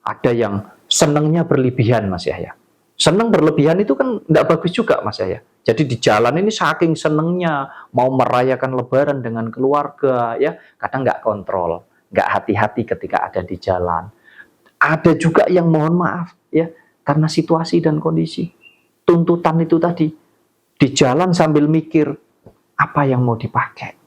Ada yang senangnya berlebihan Mas Yahya. Senang berlebihan itu kan enggak bagus juga Mas Yahya. Jadi di jalan ini saking senangnya mau merayakan lebaran dengan keluarga ya, kadang nggak kontrol, nggak hati-hati ketika ada di jalan. Ada juga yang mohon maaf ya, karena situasi dan kondisi, tuntutan itu tadi, di jalan sambil mikir apa yang mau dipakai,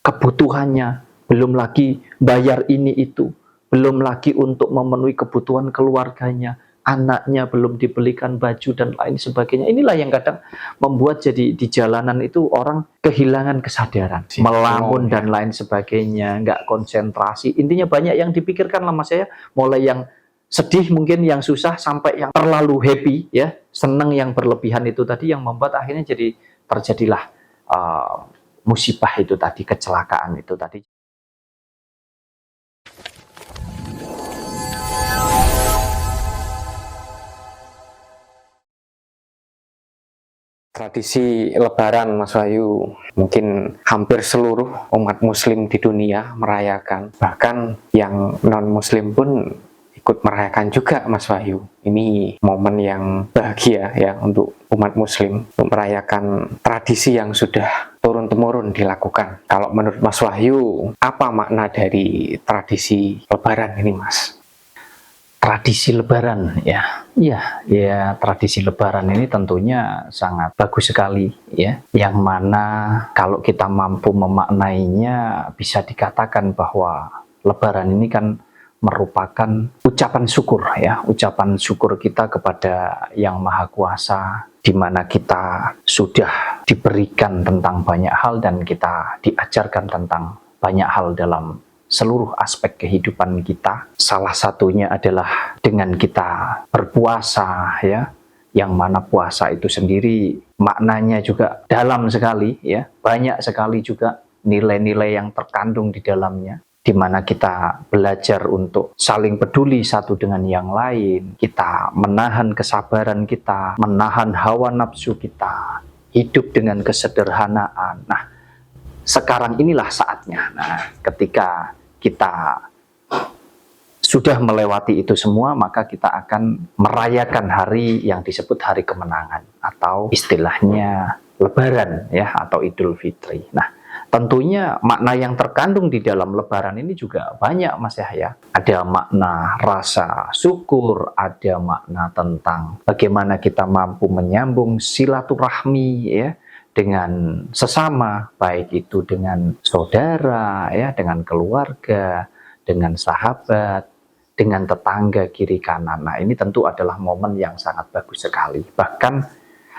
kebutuhannya, belum lagi bayar ini itu, belum lagi untuk memenuhi kebutuhan keluarganya, anaknya belum dibelikan baju dan lain sebagainya. Inilah yang kadang membuat jadi di jalanan itu orang kehilangan kesadaran, melamun dan lain sebagainya, nggak konsentrasi. Intinya banyak yang dipikirkan lah Mas ya, mulai yang sedih mungkin, yang susah, sampai yang terlalu happy ya, senang yang berlebihan itu tadi yang membuat akhirnya jadi terjadilah musibah itu tadi, kecelakaan itu tadi. Tradisi Lebaran, Mas Wahyu, mungkin hampir seluruh umat Muslim di dunia merayakan. Bahkan yang non-Muslim pun ikut merayakan juga, Mas Wahyu. Ini momen yang bahagia ya untuk umat Muslim, untuk merayakan tradisi yang sudah turun-temurun dilakukan. Kalau menurut Mas Wahyu, apa makna dari tradisi Lebaran ini, Mas? Tradisi Lebaran ya, tradisi Lebaran ini tentunya sangat bagus sekali ya, yang mana kalau kita mampu memaknainya bisa dikatakan bahwa Lebaran ini kan merupakan ucapan syukur ya, ucapan syukur kita kepada Yang Maha Kuasa, di mana kita sudah diberikan tentang banyak hal dan kita diajarkan tentang banyak hal dalam seluruh aspek kehidupan kita. Salah satunya adalah dengan kita berpuasa ya, yang mana puasa itu sendiri maknanya juga dalam sekali ya, banyak sekali juga nilai-nilai yang terkandung di dalamnya, di mana kita belajar untuk saling peduli satu dengan yang lain, kita menahan kesabaran kita, menahan hawa nafsu kita, hidup dengan kesederhanaan. Nah, sekarang inilah saatnya. Nah, ketika kita sudah melewati itu semua, maka kita akan merayakan hari yang disebut hari kemenangan, atau istilahnya Lebaran ya, atau Idul Fitri. Nah, tentunya makna yang terkandung di dalam Lebaran ini juga banyak Mas Yahya. Ada makna rasa syukur, ada makna tentang bagaimana kita mampu menyambung silaturahmi ya dengan sesama, baik itu dengan saudara ya, dengan keluarga, dengan sahabat, dengan tetangga kiri kanan. Nah, ini tentu adalah momen yang sangat bagus sekali. Bahkan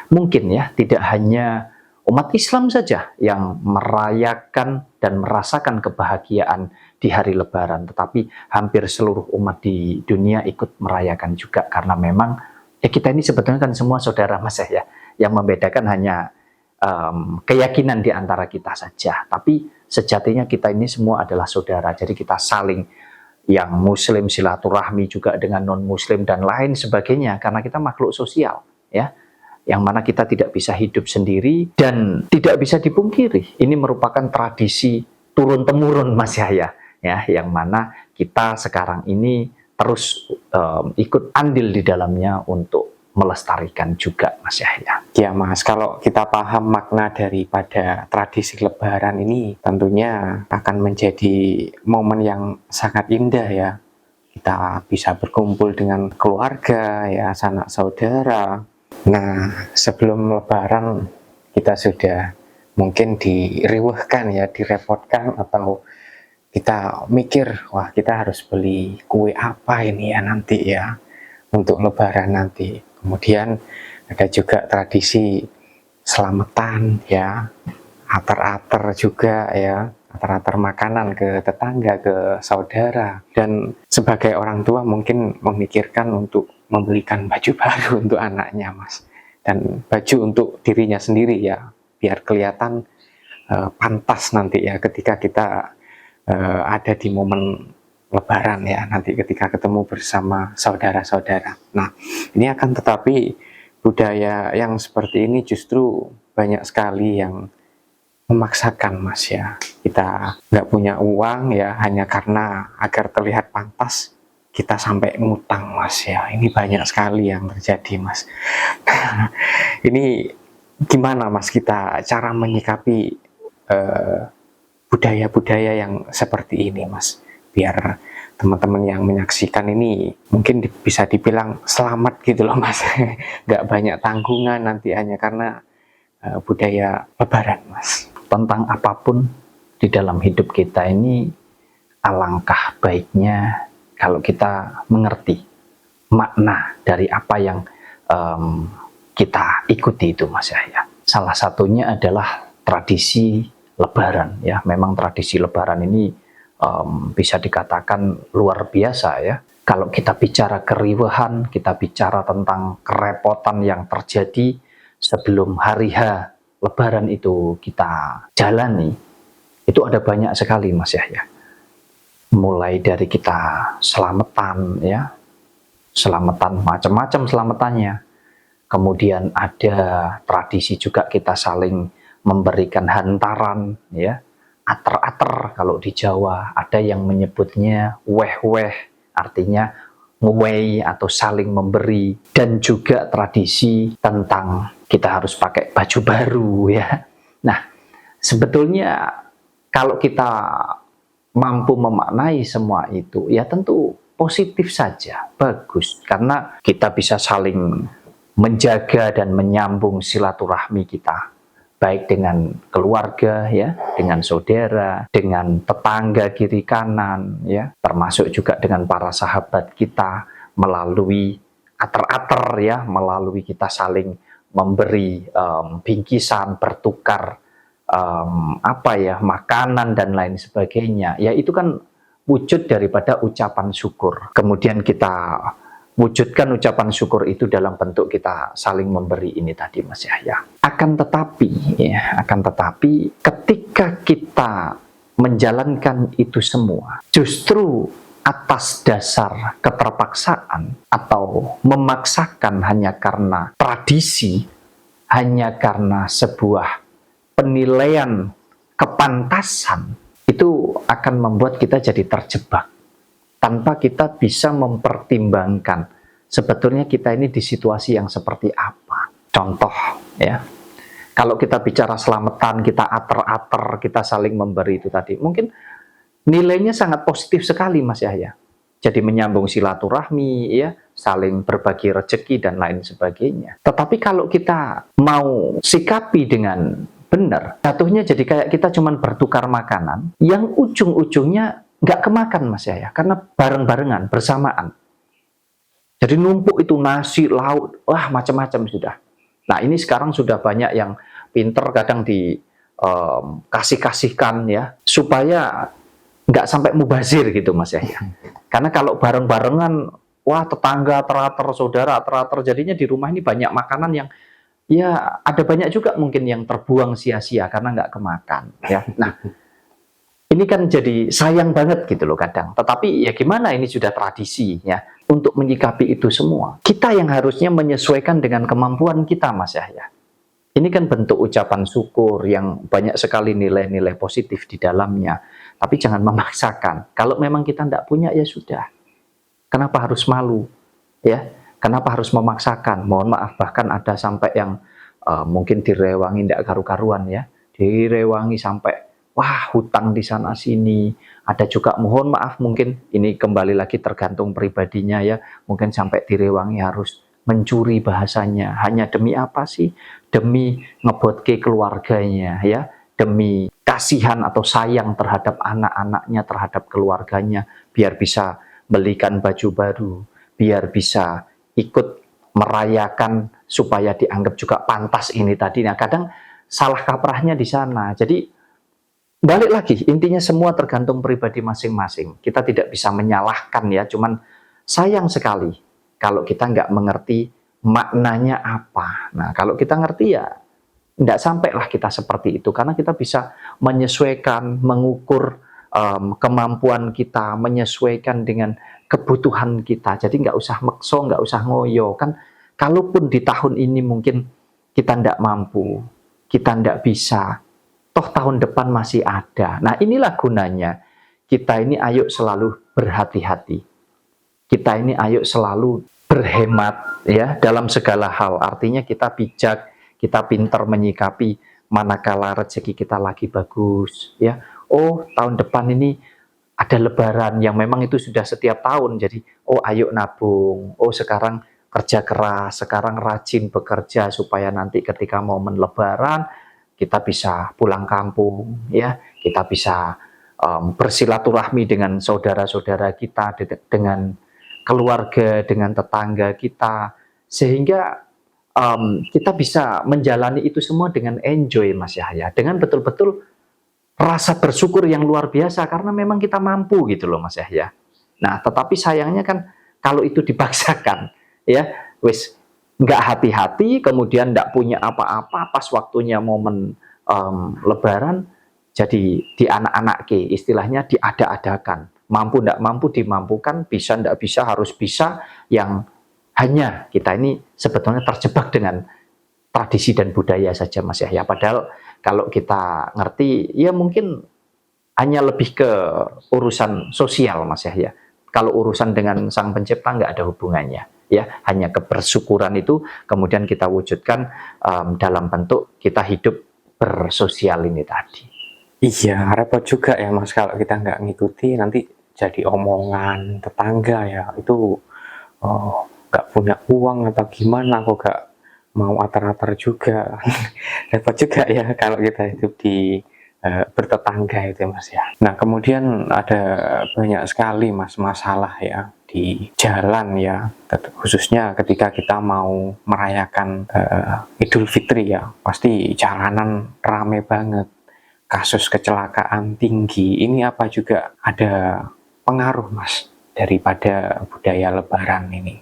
mungkin ya, tidak hanya umat Islam saja yang merayakan dan merasakan kebahagiaan di hari Lebaran, tetapi hampir seluruh umat di dunia ikut merayakan juga, karena memang ya kita ini sebetulnya kan semua saudara Mas ya, yang membedakan hanya keyakinan di antara kita saja, tapi sejatinya kita ini semua adalah saudara. Jadi kita saling, yang muslim silaturahmi juga dengan non muslim dan lain sebagainya, karena kita makhluk sosial ya, yang mana kita tidak bisa hidup sendiri. Dan tidak bisa dipungkiri ini merupakan tradisi turun temurun Mas Yahya ya, yang mana kita sekarang ini terus ikut andil di dalamnya untuk melestarikan juga Mas Yahya. Ya Mas, kalau kita paham makna daripada tradisi Lebaran ini, tentunya akan menjadi momen yang sangat indah ya. Kita bisa berkumpul dengan keluarga ya, sanak saudara. Nah, sebelum Lebaran kita sudah mungkin diriwehkan ya, direpotkan, atau kita mikir, wah kita harus beli kue apa ini ya nanti ya untuk Lebaran nanti. Kemudian ada juga tradisi selamatan ya, atar-atar juga ya, atar-atar makanan ke tetangga, ke saudara. Dan sebagai orang tua mungkin memikirkan untuk membelikan baju baru untuk anaknya Mas, dan baju untuk dirinya sendiri ya, biar kelihatan pantas nanti ya ketika kita ada di momen Lebaran ya, nanti ketika ketemu bersama saudara-saudara. Nah, ini akan tetapi budaya yang seperti ini justru banyak sekali yang memaksakan Mas ya. Kita nggak punya uang ya, hanya karena agar terlihat pantas, kita sampai ngutang, Mas ya. Ini banyak sekali yang terjadi, Mas. Ini gimana, Mas, kita cara menyikapi budaya-budaya yang seperti ini, Mas, biar teman-teman yang menyaksikan ini mungkin bisa dibilang selamat gitu loh, Mas. Nggak banyak tanggungan nanti hanya karena budaya Lebaran, Mas. Tentang apapun di dalam hidup kita ini, alangkah baiknya kalau kita mengerti makna dari apa yang kita ikuti itu, Mas ya. Salah satunya adalah tradisi Lebaran ya. Memang tradisi Lebaran ini bisa dikatakan luar biasa ya. Kalau kita bicara keriuhan, kita bicara tentang kerepotan yang terjadi sebelum hari H Lebaran itu kita jalani, itu ada banyak sekali, Mas ya. Mulai dari kita selamatan ya, selamatan macam-macam selamatannya. Kemudian ada tradisi juga kita saling memberikan hantaran ya, ater-ater kalau di Jawa, ada yang menyebutnya weh-weh, artinya ngewei atau saling memberi, dan juga tradisi tentang kita harus pakai baju baru ya. Nah, sebetulnya kalau kita mampu memaknai semua itu, ya tentu positif saja, bagus, karena kita bisa saling menjaga dan menyambung silaturahmi kita, baik dengan keluarga ya, dengan saudara, dengan tetangga kiri kanan ya, termasuk juga dengan para sahabat kita melalui ater-ater ya, melalui kita saling memberi bingkisan, bertukar makanan dan lain sebagainya. Ya itu kan wujud daripada ucapan syukur. Kemudian kita wujudkan ucapan syukur itu dalam bentuk kita saling memberi ini tadi, Mas Yahya. Akan tetapi ketika kita menjalankan itu semua, justru atas dasar keterpaksaan atau memaksakan hanya karena tradisi, hanya karena sebuah penilaian kepantasan, itu akan membuat kita jadi terjebak tanpa kita bisa mempertimbangkan sebetulnya kita ini di situasi yang seperti apa. Contoh ya, kalau kita bicara selamatan, kita ater-ater, kita saling memberi itu tadi, mungkin nilainya sangat positif sekali, Mas Yahya. Jadi menyambung silaturahmi ya, saling berbagi rezeki dan lain sebagainya. Tetapi kalau kita mau sikapi dengan benar, jatuhnya jadi kayak kita cuman bertukar makanan yang ujung-ujungnya nggak kemakan, Mas Yahya, karena bareng-barengan, bersamaan. Jadi numpuk itu nasi, lauk, wah macam-macam sudah. Nah ini sekarang sudah banyak yang pinter kadang dikasih-kasihkan ya, supaya nggak sampai mubazir gitu, Mas Yahya. Karena kalau bareng-barengan, wah tetangga teratur, saudara teratur, jadinya di rumah ini banyak makanan yang ya ada banyak juga mungkin yang terbuang sia-sia karena nggak kemakan ya. Nah ini kan jadi sayang banget gitu loh kadang. Tetapi ya gimana, ini sudah tradisi ya. Untuk menyikapi itu semua, kita yang harusnya menyesuaikan dengan kemampuan kita, Mas Yahya. Ini kan bentuk ucapan syukur yang banyak sekali nilai-nilai positif di dalamnya. Tapi jangan memaksakan. Kalau memang kita tidak punya, ya sudah. Kenapa harus malu? Ya, kenapa harus memaksakan? Mohon maaf, bahkan ada sampai yang mungkin direwangi tidak karu-karuan ya. Direwangi sampai wah hutang di sana sini. Ada juga mohon maaf, mungkin ini kembali lagi tergantung pribadinya ya. Mungkin sampai direwangi harus mencuri bahasanya. Hanya demi apa sih? Demi ngebotke keluarganya ya. Demi kasihan atau sayang terhadap anak-anaknya, terhadap keluarganya. Biar bisa belikan baju baru. Biar bisa ikut merayakan supaya dianggap juga pantas ini tadi. Nah kadang salah kaprahnya di sana. Jadi balik lagi, intinya semua tergantung pribadi masing-masing. Kita tidak bisa menyalahkan ya, cuman sayang sekali kalau kita nggak mengerti maknanya apa. Nah, kalau kita ngerti ya, nggak sampailah kita seperti itu, karena kita bisa menyesuaikan, mengukur kemampuan kita, menyesuaikan dengan kebutuhan kita. Jadi nggak usah makso, nggak usah ngoyo. Kan, kalaupun di tahun ini mungkin kita nggak mampu, kita nggak bisa, toh tahun depan masih ada. Nah inilah gunanya kita ini ayo selalu berhati-hati. Kita ini ayo selalu berhemat ya dalam segala hal. Artinya kita bijak, kita pintar menyikapi manakala rezeki kita lagi bagus ya. Oh, tahun depan ini ada lebaran yang memang itu sudah setiap tahun. Jadi, oh ayo nabung. Oh, sekarang kerja keras, sekarang rajin bekerja supaya nanti ketika momen lebaran kita bisa pulang kampung ya. Kita bisa bersilaturahmi dengan saudara-saudara kita, dengan keluarga, dengan tetangga kita, sehingga kita bisa menjalani itu semua dengan enjoy, Mas Yahya, dengan betul-betul rasa bersyukur yang luar biasa karena memang kita mampu gitu loh, Mas Yahya. Nah, tetapi sayangnya kan kalau itu dipaksakan, ya, wis nggak hati-hati, kemudian nggak punya apa-apa, pas waktunya momen Lebaran, jadi di anak-anak ke, istilahnya diada-adakan. Mampu nggak mampu dimampukan, bisa nggak bisa harus bisa, yang hanya kita ini sebetulnya terjebak dengan tradisi dan budaya saja, Mas Yahya. Padahal kalau kita ngerti, ya mungkin hanya lebih ke urusan sosial, Mas Yahya. Kalau urusan dengan Sang Pencipta nggak ada hubungannya, ya. Hanya kebersyukuran itu kemudian kita wujudkan dalam bentuk kita hidup bersosial ini tadi. Iya, repot juga ya Mas kalau kita nggak ngikuti nanti jadi omongan tetangga ya. Itu nggak punya uang atau gimana kok nggak mau atar-atar juga. Repot juga ya kalau kita hidup di bertetangga itu Mas ya. Nah kemudian ada banyak sekali Mas masalah ya di jalan ya, khususnya ketika kita mau merayakan Idul Fitri ya, pasti jalanan rame banget, kasus kecelakaan tinggi. Ini apa juga ada pengaruh Mas daripada budaya Lebaran ini?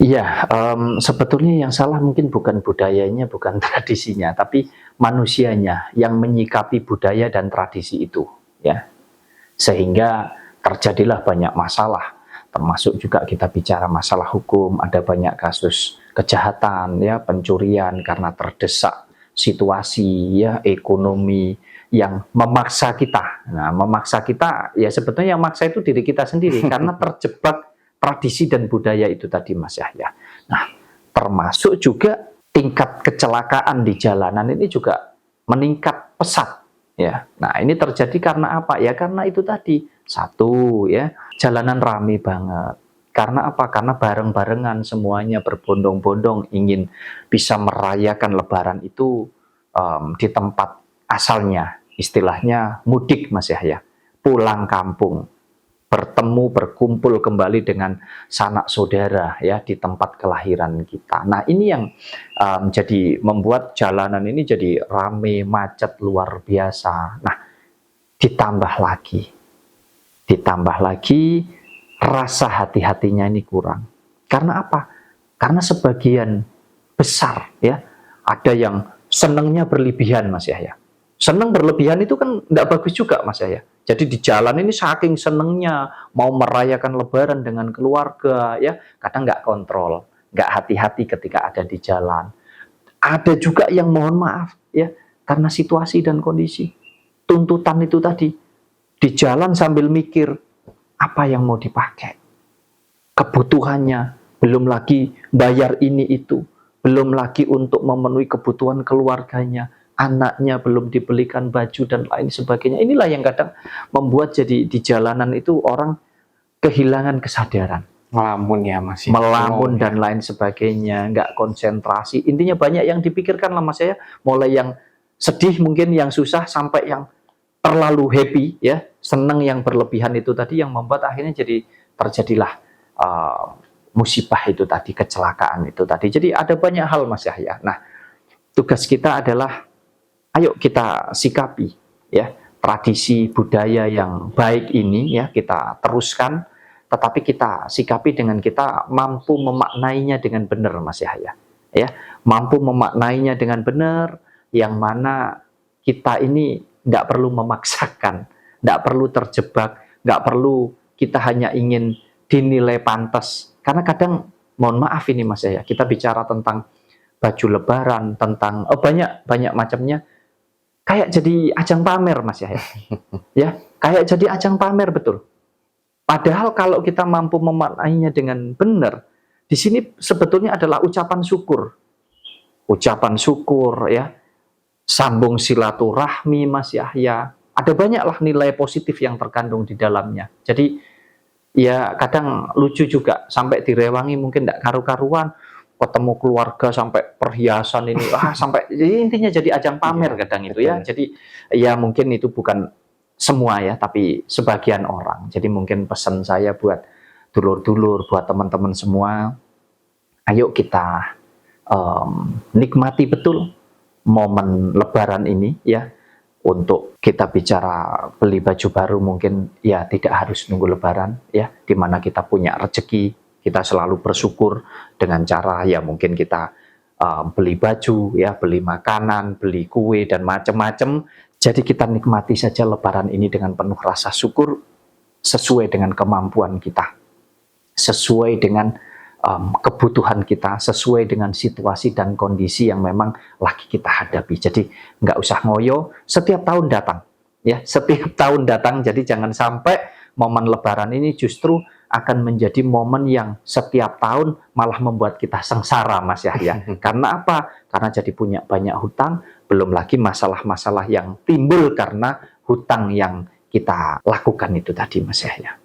Iya, sebetulnya yang salah mungkin bukan budayanya, bukan tradisinya, tapi manusianya yang menyikapi budaya dan tradisi itu, ya. Sehingga terjadilah banyak masalah, termasuk juga kita bicara masalah hukum, ada banyak kasus kejahatan, ya, pencurian karena terdesak situasi, ya, ekonomi yang memaksa kita. Nah, memaksa kita, ya sebetulnya yang maksa itu diri kita sendiri karena terjebak tradisi dan budaya itu tadi, Mas Yahya. Nah, termasuk juga tingkat kecelakaan di jalanan ini juga meningkat pesat, ya. Nah, ini terjadi karena apa? Ya karena itu tadi. Satu, ya, jalanan ramai banget. Karena apa? Karena bareng-barengan semuanya berbondong-bondong ingin bisa merayakan Lebaran itu di tempat asalnya. Istilahnya mudik, Mas Yahya. Pulang kampung, bertemu, berkumpul kembali dengan sanak saudara ya di tempat kelahiran kita. Nah, ini yang jadi membuat jalanan ini jadi rame, macet luar biasa. Nah, ditambah lagi rasa hati-hatinya ini kurang. Karena apa? Karena sebagian besar ya ada yang senangnya berlebihan, Mas Yahya. Senang berlebihan itu kan tidak bagus juga, Mas Yahya. Jadi di jalan ini saking senengnya mau merayakan Lebaran dengan keluarga, ya kadang nggak kontrol, nggak hati-hati ketika ada di jalan. Ada juga yang mohon maaf, ya karena situasi dan kondisi, tuntutan itu tadi di jalan sambil mikir apa yang mau dipakai, kebutuhannya, belum lagi bayar ini itu, belum lagi untuk memenuhi kebutuhan keluarganya. Anaknya belum dibelikan baju dan lain sebagainya. Inilah yang kadang membuat jadi di jalanan itu orang kehilangan kesadaran. Melamun ya Mas. Melamun dan lain sebagainya, nggak konsentrasi. Intinya banyak yang dipikirkan lah Mas ya. Mulai yang sedih mungkin, yang susah, sampai yang terlalu happy ya, senang yang berlebihan itu tadi yang membuat akhirnya jadi terjadilah musibah itu tadi, kecelakaan itu tadi. Jadi ada banyak hal Mas Yahya. Nah, tugas kita adalah ayo kita sikapi ya tradisi budaya yang baik ini ya, kita teruskan, tetapi kita sikapi dengan kita mampu memaknainya dengan benar Mas Yahya. Ya, mampu memaknainya dengan benar, yang mana kita ini tidak perlu memaksakan, tidak perlu terjebak, tidak perlu kita hanya ingin dinilai pantas. Karena kadang mohon maaf ini Mas Yahya, kita bicara tentang baju Lebaran, tentang banyak macamnya, kayak jadi ajang pamer Mas Yahya. Ya, kayak jadi ajang pamer, betul. Padahal kalau kita mampu memaknainya dengan benar, di sini sebetulnya adalah ucapan syukur. Ucapan syukur ya, sambung silaturahmi Mas Yahya. Ada banyaklah nilai positif yang terkandung di dalamnya. Jadi ya kadang lucu juga, sampai direwangi mungkin tidak karu-karuan, ketemu keluarga sampai perhiasan ini, sampai jadi intinya jadi ajang pamer Iya, kadang itu ya. betul. Jadi ya mungkin itu bukan semua ya, tapi sebagian orang. Jadi mungkin pesan saya buat dulur-dulur, buat teman-teman semua, ayo kita nikmati betul momen Lebaran ini ya. Untuk kita bicara beli baju baru mungkin ya tidak harus nunggu Lebaran ya, dimana kita punya rezeki, kita selalu bersyukur dengan cara ya mungkin kita beli baju ya, beli makanan, beli kue dan macam-macam. Jadi kita nikmati saja Lebaran ini dengan penuh rasa syukur sesuai dengan kemampuan kita, sesuai dengan kebutuhan kita, sesuai dengan situasi dan kondisi yang memang lagi kita hadapi. Jadi nggak usah ngoyo, setiap tahun datang. Ya, setiap tahun datang, jadi jangan sampai momen Lebaran ini justru akan menjadi momen yang setiap tahun malah membuat kita sengsara, Mas Yahya. Karena apa? Karena jadi punya banyak hutang, belum lagi masalah-masalah yang timbul karena hutang yang kita lakukan itu tadi, Mas Yahya.